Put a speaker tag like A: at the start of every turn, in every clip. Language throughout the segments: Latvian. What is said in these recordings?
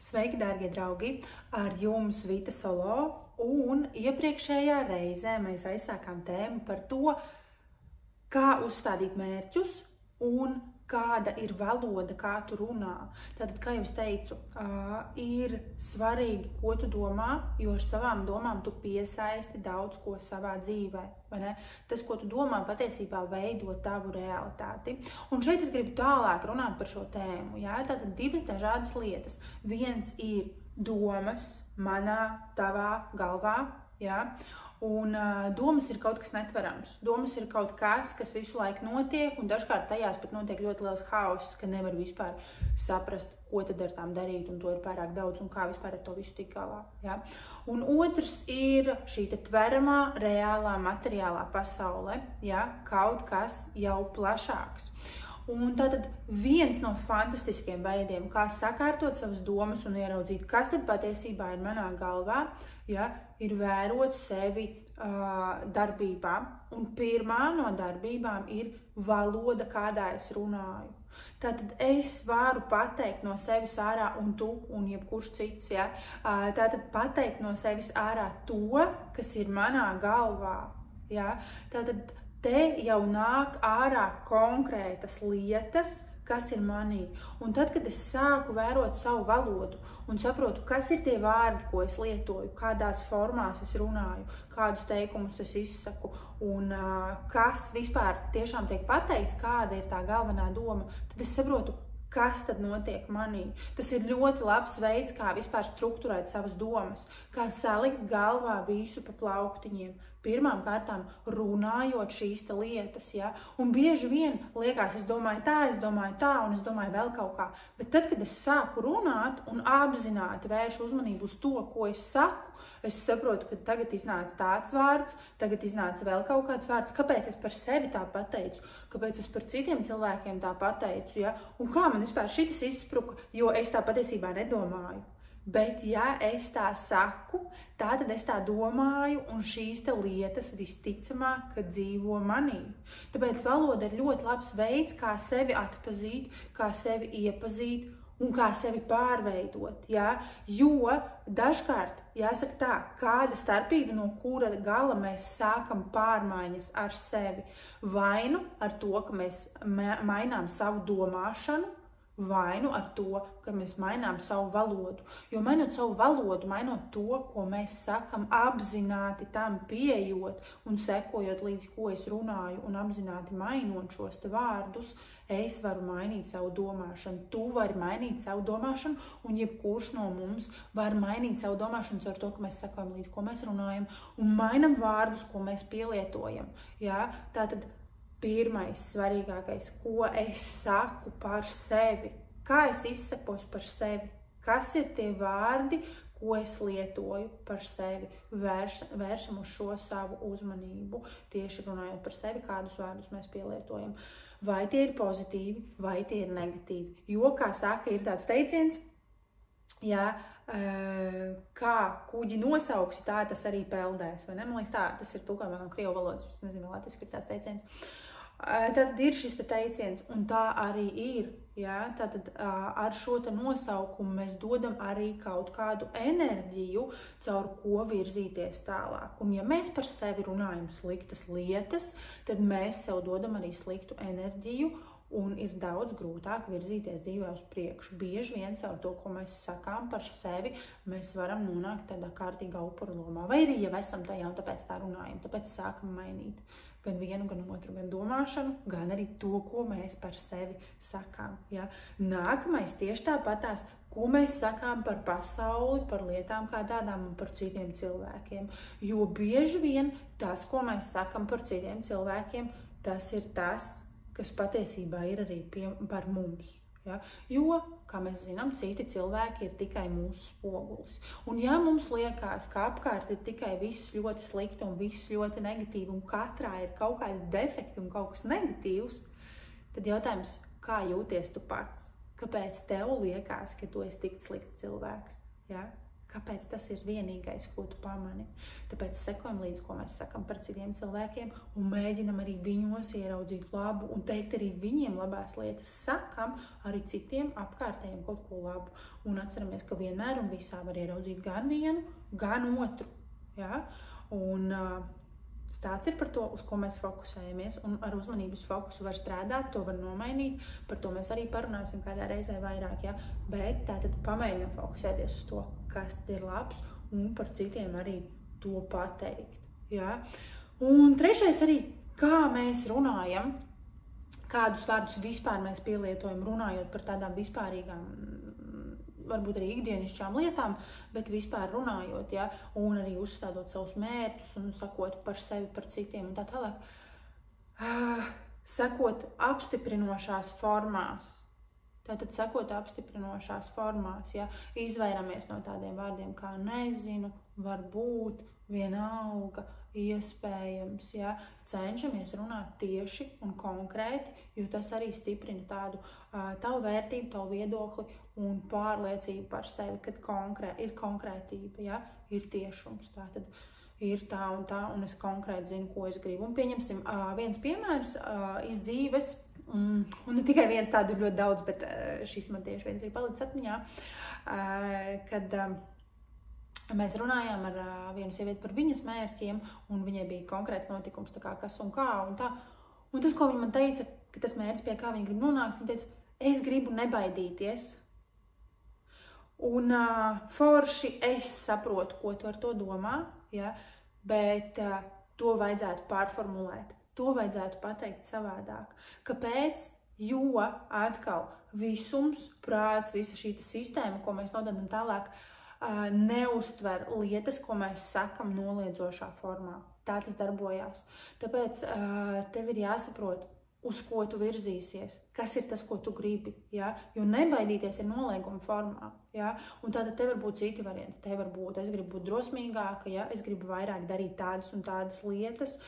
A: Sveiki, dārgie draugi! Ar jums Vita Solo, un iepriekšējā reizē mēs aizsākām tēmu par to, kā uzstādīt mērķus un kāda ir valoda, kā tu runā. Tātad, kā jau es teicu, ir svarīgi, ko tu domā, jo ar savām domām tu piesaisti daudz ko savā dzīvē. Vai ne? Tas, ko tu domā, patiesībā veido tavu realitāti. Un šeit es gribu tālāk runāt par šo tēmu. Jā? Tātad divas dažādas lietas. Viens ir domas manā, tavā galvā. Jā? Un domas ir kaut kas netverams. Domas ir kaut kas visu laiku notiek, un dažkārt tajās pat notiek ļoti liels haoss, ka nevar vispār saprast, ko tad ar tām darīt, un to ir pārāk daudz, un kā vispār ar to visu tik galā. Ja? Un otrs ir šī tveramā, reālā, materiālā pasaule, ja? Kaut kas jau plašāks. Un tātad viens no fantastiskiem veidiem, kā sakārtot savas domas un ieraudzīt, kas tad patiesībā ir manā galvā, ja, ir vērot sevi darbībā. Un pirmā no darbībām ir valoda, kādā es runāju. Tātad es varu pateikt no sevis ārā, un tu, un jebkurš cits, ja, tātad pateikt no sevis ārā to, kas ir manā galvā. Ja. Tātad te jau nāk ārā konkrētas lietas, kas ir manī. Un tad, kad es sāku vērot savu valodu un saprotu, kas ir tie vārdi, ko es lietoju, kādās formās es runāju, kādus teikumus es izsaku un kas vispār tiešām tiek pateikts, kāda ir tā galvenā doma, tad es saprotu, kas tad notiek manī. Tas ir ļoti labs veids, kā vispār strukturēt savas domas, kā salikt galvā visu pa plauktiņiem. Pirmām kārtām runājot šīs lietas, ja? Un bieži vien liekas, es domāju tā, un es domāju vēl kaut kā. Bet tad, kad es sāku runāt un apzināti vēršu uzmanību uz to, ko es saku, es saprotu, ka tagad iznāca tāds vārds, tagad iznāca vēl kaut kāds vārds. Kāpēc es par sevi tā pateicu? Kāpēc es par citiem cilvēkiem tā pateicu? Ja? Un kā man vispār šitas izspruka, jo es tā patiesībā nedomāju. Bet, ja es tā saku, tad es tā domāju, un šīs lietas visticamāk, ka dzīvo manī. Tāpēc valoda ir ļoti labs veids, kā sevi atpazīt, kā sevi iepazīt un kā sevi pārveidot. Ja? Jo dažkārt, jāsaka tā, kāda starpība, no kura gala mēs sākam pārmaiņas ar sevi. Vainu ar to, ka mēs mainām savu domāšanu, vainu ar to, ka mēs mainām savu valodu. Jo mainot savu valodu, mainot to, ko mēs sakam, apzināti tam pieejot un sekojot līdz, ko es runāju, un apzināti mainot šos vārdus, es varu mainīt savu domāšanu. Tu vari mainīt savu domāšanu, un jebkurš no mums var mainīt savu domāšanu ar to, ka mēs sekojam līdz, ko mēs runājam, un mainam vārdus, ko mēs pielietojam. Ja? Tātad pirmais, svarīgākais, ko es saku par sevi, kā es izsakos par sevi, kas ir tie vārdi, ko es lietoju par sevi, vēršam uz šo savu uzmanību, tieši runājot par sevi, kādus vārdus mēs pielietojam. Vai tie ir pozitīvi, vai tie ir negatīvi. Jo, kā saka, ir tāds teiciens, ja, kā kuģi nosauksi, tā tas arī peldēs. Vai ne? Man liekas, tā, tas ir tulkojumā no krievu valodas, es nezinu, latviski ir tāds teiciens. Tad ir šis teiciens, un tā arī ir. Ja? Tātad ar šo nosaukumu mēs dodam arī kaut kādu enerģiju, caur ko virzīties tālāk. Un ja mēs par sevi runājam sliktas lietas, tad mēs sev dodam arī sliktu enerģiju, un ir daudz grūtāk virzīties dzīvē uz priekšu. Bieži vien caur to, ko mēs sakām par sevi, mēs varam nonākt tādā kārtīgā upura lomā. Vai arī jau esam tajā un tāpēc tā runājam, tāpēc sākam mainīt gan vienu, gan otru, gan domāšanu, gan arī to, ko mēs par sevi sakām. Ja? Nākamais tieši tāpatās, ko mēs sakām par pasauli, par lietām kā tādām un par citiem cilvēkiem. Jo bieži vien tas, ko mēs sakam par citiem cilvēkiem, tas ir tas, kas patiesībā ir arī par mums. Ja? Jo, kā mēs zinām, citi cilvēki ir tikai mūsu spogulis. Un ja mums liekas, ka apkārt ir tikai viss ļoti slikti un viss ļoti negatīvi, un katrā ir kaut kādi defekti un kaut kas negatīvs, tad jautājums, kā jūties tu pats? Kāpēc tev liekas, ka tu esi tik slikts cilvēks? Ja? Kāpēc tas ir vienīgais, ko tu pamani? Tāpēc sekojam līdzi, ko mēs sakam par citiem cilvēkiem un mēģinam arī viņos ieraudzīt labu un teikt arī viņiem labās lietas. Sakam arī citiem apkārtējiem kaut ko labu un atceramies, ka vienmēr un visā var ieraudzīt gan vienu, gan otru. Ja? Un stāsts ir par to, uz ko mēs fokusējamies, un ar uzmanības fokusu var strādāt, to var nomainīt, par to mēs arī parunāsim kādā reizē vairāk, ja? Bet tātad pamēģinām fokusēties uz to, kas tad ir labs, un par citiem arī to pateikt, ja? Un trešais arī, kā mēs runājam, kādus vārdus vispār mēs pielietojam, runājot par tādām vispārīgām, varbūt arī ikdienišķām lietām, bet vispār runājot, ja, un arī uzstādot savus mērķus un sakot par sevi, par citiem un tā tālāk. Sakot apstiprinošās formās. Tātad sakot apstiprinošās formās, ja, izvairamies no tādiem vārdiem kā nezinu, varbūt, vienalga, iespējams, ja, cenšamies runāt tieši un konkrēti, jo tas arī stiprina tādu tavu vērtību, tavu viedokli un pārliecību par sevi, kad ir konkrētība, ja, ir tiešums. Tātad ir tā, un es konkrēti zinu, ko es gribu. Un pieņemsim viens piemērs iz dzīves, un ne tikai viens, tādu ir ļoti daudz, bet šis man tieši viens ir palicis atmiņā, kad mēs runājām ar vienu sievieti par viņas mērķiem, un viņai bija konkrēts notikums, tā kā kas un kā, un tā. Un tas, ko viņa man teica, ka tas mērķis, pie kā viņa grib nonākt, viņa teica, es gribu nebaidīties. Un forši es saprotu, ko tu ar to domā, ja? Bet to vajadzētu pārformulēt, to vajadzētu pateikt savādāk. Kāpēc? Jo atkal visums, prāts, visa šī sistēma, ko mēs nododam tālāk, neuztver lietas, ko mēs sakam noliedzošā formā. Tā tas darbojās. Tāpēc tev ir jāsaprot, uz ko tu virzīsies, kas ir tas, ko tu gribi. Ja? Jo nebaidīties ir nolieguma formā. Ja? Un tātad te var būt citi varianti. Te var būt, es gribu būt drosmīgāka, ja? Es gribu vairāk darīt tādas un tādas lietas.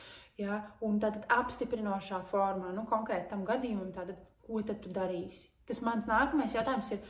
A: Ja? Un tātad apstiprinošā formā, konkrēti tam gadījumam, tātad, ko tad tu darīsi? Tas mans nākamais jautājums ir,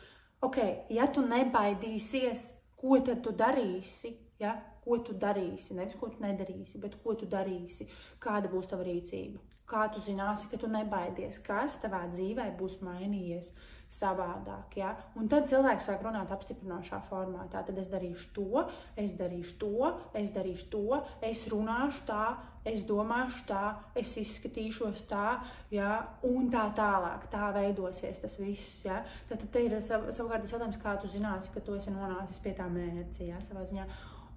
A: ja tu nebaidīsies, ko tad tu darīsi? Ja? Ko tu darīsi? Nevis, ko tu nedarīsi, bet ko tu darīsi? Kāda būs tava rīcība? Kā tu zināsi, ka tu nebaidies? Kas tavā dzīvē būs mainījies savādāk? Ja? Un tad cilvēks sāk runāt apstiprinošā formā. Tātad es darīšu to, es darīšu to, es darīšu to, es runāšu tā, es domāšu tā, es izskatīšos tā, ja? Un tā tālāk. Tā veidosies tas viss. Ja? Tātad te ir savukārt tas jautājums, kā tu zināsi, ka tu esi nonācis pie tā mērķa, ja? Savā ziņā.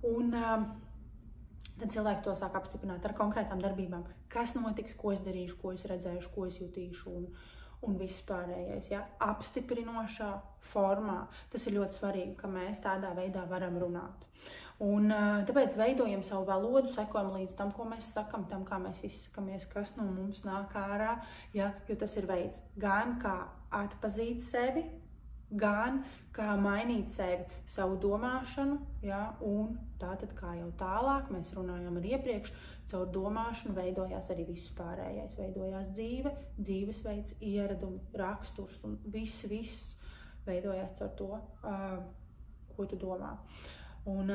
A: Un tad cilvēks to sāk apstiprināt ar konkrētām darbībām. Kas notiks, ko es darīšu, ko es redzēšu, ko es jutīšu un viss pārējais. Ja? Apstiprinošā formā. Tas ir ļoti svarīgi, ka mēs tādā veidā varam runāt. Un tāpēc veidojam savu valodu, sekojam līdz tam, ko mēs sakam, tam, kā mēs izsakamies, kas no mums nāk ārā. Ja? Jo tas ir veids gan kā atpazīt sevi, gan kā mainīt sevi, savu domāšanu, ja, un tātad kā jau tālāk, mēs runājām arī iepriekš, caur domāšanu veidojās arī viss pārējais, veidojās dzīve, dzīvesveids, ieradumi, raksturs un viss veidojās caur to, ko tu domā. Un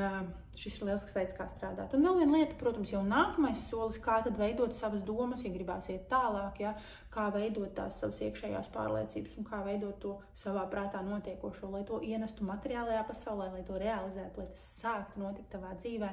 A: šis ir lielisks veids, kā strādāt. Un vēl viena lieta, protams, jau nākamais solis, kā tad veidot savas domas, ja gribās iet tālāk, ja, kā veidot tās savas iekšējās pārliecības un kā veidot to savā prātā notiekošo, lai to ienestu materiālajā pasaulē, lai to realizētu, lai tas sāktu notikt tavā dzīvē.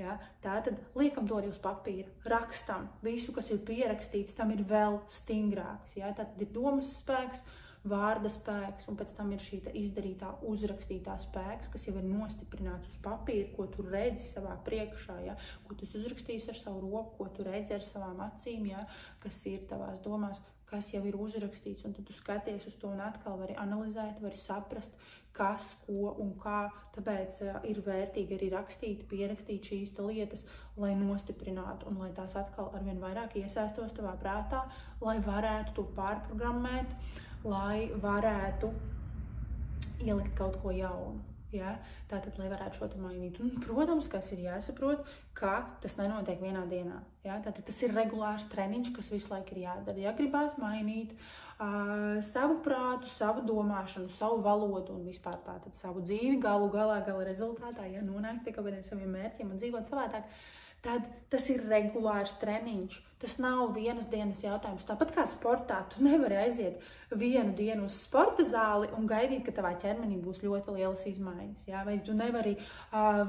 A: Ja. Tātad liekam to arī uz papīra, rakstam visu, kas ir pierakstīts, tam ir vēl stingrāks. Ja. Tātad ir domas spēks, vārda spēks, un pēc tam ir šī izdarītā, uzrakstītā spēks, kas jau ir nostiprināts uz papīra, ko tu redzi savā priekšā, ja? Ko tu uzrakstīsi ar savu roku, ko tu redzi ar savām acīm, ja? Kas ir tavās domās, kas jau ir uzrakstīts, un tad tu skaties uz to un atkal vari analizēt, vari saprast, kas, ko un kā. Tāpēc ir vērtīgi arī rakstīt, pierakstīt šīs lietas, lai nostiprinātu un lai tās atkal arvien vairāk iesaistos tavā prātā, lai varētu to pārprogrammēt, lai varētu ielikt kaut ko jaunu. Ja? Tātad, lai varētu šo te mainīt. Un, protams, kas ir jāsaprot, ka tas nenotiek vienā dienā. Ja? Tātad tas ir regulārs treniņš, kas visu laiku ir jādara. Ja gribās mainīt savu prātu, savu domāšanu, savu valodu un vispār tātad savu dzīvi gala rezultātā, ja nonākt pie kaut kādiem saviem mērķiem un dzīvot savādāk, tad tas ir regulārs treniņš. Tas nav vienas dienas jautājums. Tāpat kā sportā, tu nevari aiziet vienu dienu uz sporta zāli un gaidīt, ka tavā ķermenī būs ļoti lielas izmaiņas. Ja? Vai tu nevari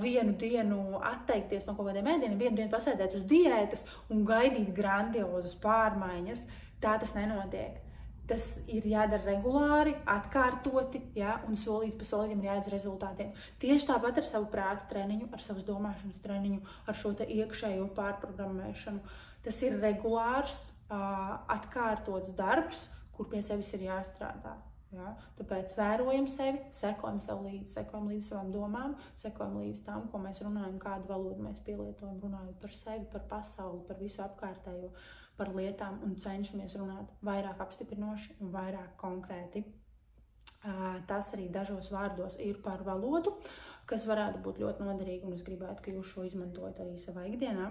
A: vienu dienu atteikties no kaut kādiem ēdieniem, vienu dienu pasēdēt uz diētas un gaidīt grandiozas pārmaiņas. Tā tas nenotiek. Tas ir jādara regulāri, atkārtoti, ja, un solīt pa solītam ir jāiet uz rezultātiem. Tieši tāpat ar savu prāta treniņu, ar savas domāšanas treniņu, ar šo te iekšējo pārprogrammēšanu. Tas ir regulārs, atkārtots darbs, kur pie sevis ir jāstrādā. Ja? Tāpēc vērojam sevi, sekojam līdzi savām domām, sekojam līdzi tām, ko mēs runājam, kādu valodu mēs pielietojam, runājot par sevi, par pasauli, par visu apkārtējo, par lietām un cenšamies runāt vairāk apstiprinoši un vairāk konkrēti. Tas arī dažos vārdos ir par valodu, kas varētu būt ļoti noderīgi, un es gribētu, ka jūs šo izmantojat arī savā ikdienā,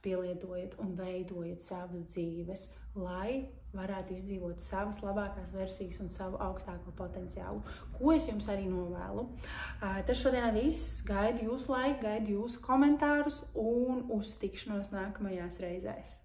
A: pielietojat un veidojat savas dzīves, lai varētu izdzīvot savas labākās versijas un savu augstāko potenciālu, ko es jums arī novēlu. Tas šodienā viss. Gaidu jūsu laiku, gaidu jūsu komentārus un uz tikšanos nākamajās reizēs.